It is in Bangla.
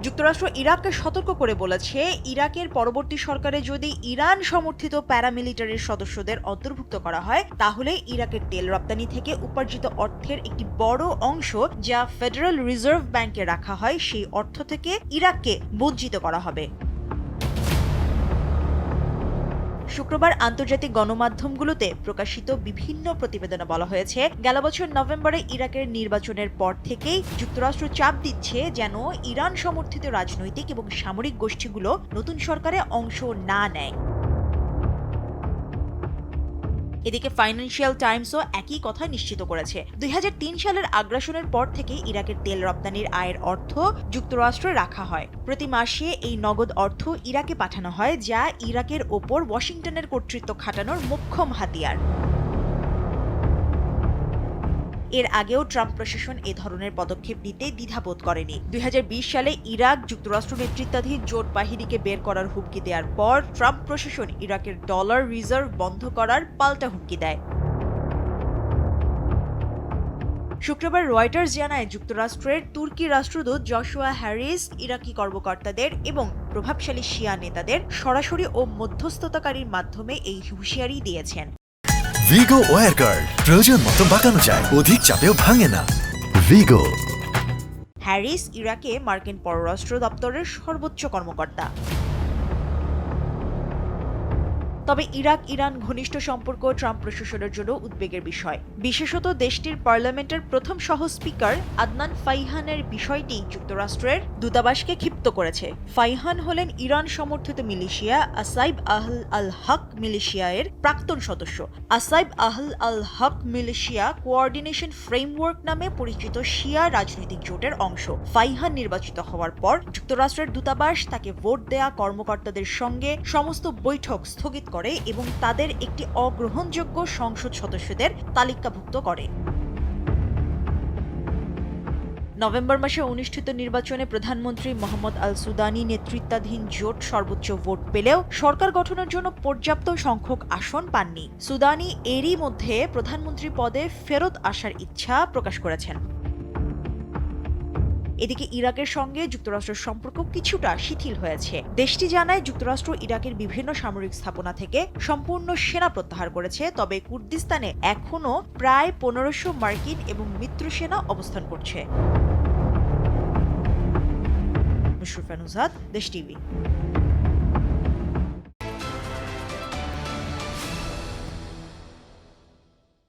যুক্তরাষ্ট্র ইরাককে সতর্ক করে বলেছে, ইরাকের পরবর্তী সরকারে যদি ইরান সমর্থিত প্যারামিলিটারির সদস্যদের অন্তর্ভুক্ত করা হয়, তাহলে ইরাকের তেল রপ্তানি থেকে উপার্জিত অর্থের একটি বড় অংশ যা ফেডারেল রিজার্ভ ব্যাংকে রাখা হয়, সেই অর্থ থেকে ইরাককে বঞ্চিত করা হবে। শুক্রবার আন্তর্জাতিক গণমাধ্যমগুলোতে প্রকাশিত বিভিন্ন প্রতিবেদনে বলা হয়েছে, গেল বছর নভেম্বরে ইরাকের নির্বাচনের পর থেকেই যুক্তরাষ্ট্র চাপ দিচ্ছে যেন ইরান সমর্থিত রাজনৈতিক এবং সামরিক গোষ্ঠীগুলো নতুন সরকারে অংশ না নেয়। এদিকে ফাইন্যান্সিয়াল টাইমসও একই কথা নিশ্চিত করেছে। 2003 সালের আগ্রাসনের পর থেকে ইরাকের তেল রপ্তানির আয়ের অর্থ যুক্তরাষ্ট্রে রাখা হয়। প্রতি মাসে এই নগদ অর্থ ইরাকে পাঠানো হয়, যা ইরাকের ওপর ওয়াশিংটনের কর্তৃত্ব খাটানোর মোক্ষম হাতিয়ার। এর আগেও ট্রাম্প প্রশাসন এ ধরনের পদক্ষেপ নিতে দ্বিধাবোধ করেনি। 2020 সালে ইরাক যুক্তরাষ্ট্র নেতৃত্বাধীন জোট বাহিনীকে বের করার হুমকি দেওয়ার পর ট্রাম্প প্রশাসন ইরাকের ডলার রিজার্ভ বন্ধ করার পাল্টা হুমকি দেয়। শুক্রবার রয়টার্স জানায়, যুক্তরাষ্ট্রের তুর্কি রাষ্ট্রদূত জশুয়া হ্যারিস ইরাকি কর্মকর্তাদের এবং প্রভাবশালী শিয়া নেতাদের সরাসরি ও মধ্যস্থতাকারীর মাধ্যমে এই হুঁশিয়ারি দিয়েছেন। ভিগো ওয়্যার গার্ড প্রয়োজন মতো বাঁকানো যায়, অধিক চাপেও ভাঙে না। ভিগো। হ্যারিস ইরাকে মার্কিন পররাষ্ট্র দপ্তরের সর্বোচ্চ কর্মকর্তা। তবে ইরাক ইরান ঘনিষ্ঠ সম্পর্ক ট্রাম্প প্রশাসনের জন্য উদ্বেগের বিষয়। বিশেষত দেশটির পার্লামেন্টের প্রথম সহ স্পিকার আদনান ফাইহানের বিষয়টি যুক্তরাষ্ট্রের দূতাবাসকে ক্ষিপ্ত করেছে। ফাইহান হলেন ইরান সমর্থিত মিলিশিয়া আসাইব আহল আল হক মিলিশিয়ার প্রাক্তন সদস্য। আসাইব আহল আল হক মিলিশিয়া কোঅর্ডিনেশন ফ্রেমওয়ার্ক নামে পরিচিত শিয়া রাজনৈতিক জোটের অংশ। ফাইহান নির্বাচিত হওয়ার পর যুক্তরাষ্ট্রের দূতাবাস তাকে ভোট দেয়া কর্মকর্তাদের সঙ্গে সমস্ত বৈঠক স্থগিত করে এবং তাদের একটি অগ্রহণযোগ্য সংসদ সদস্যদের তালিকাভুক্ত করে। নভেম্বর মাসে অনুষ্ঠিত নির্বাচনে প্রধানমন্ত্রী মোহাম্মদ আল সুদানি নেতৃত্বাধীন জোট সর্বোচ্চ ভোট পেলেও সরকার গঠনের জন্য পর্যাপ্ত সংখ্যক আসন পাননি। সুদানি এরই মধ্যে প্রধানমন্ত্রী পদে ফেরত আসার ইচ্ছা প্রকাশ করেছেন। এদিকে ইরাকের সঙ্গে যুক্তরাষ্ট্রের সম্পর্ক কিছুটা শিথিল হয়েছে। দেশটি জানায়, যুক্তরাষ্ট্র ইরাকের বিভিন্ন সামরিক স্থাপনা থেকে সম্পূর্ণ সেনা প্রত্যাহার করেছে, তবে কুর্দিস্তানে এখনও প্রায় 1500 মার্কিন এবং মিত্র সেনা অবস্থান করছে। মুশরফা নুজহাত, দেশ টিভি।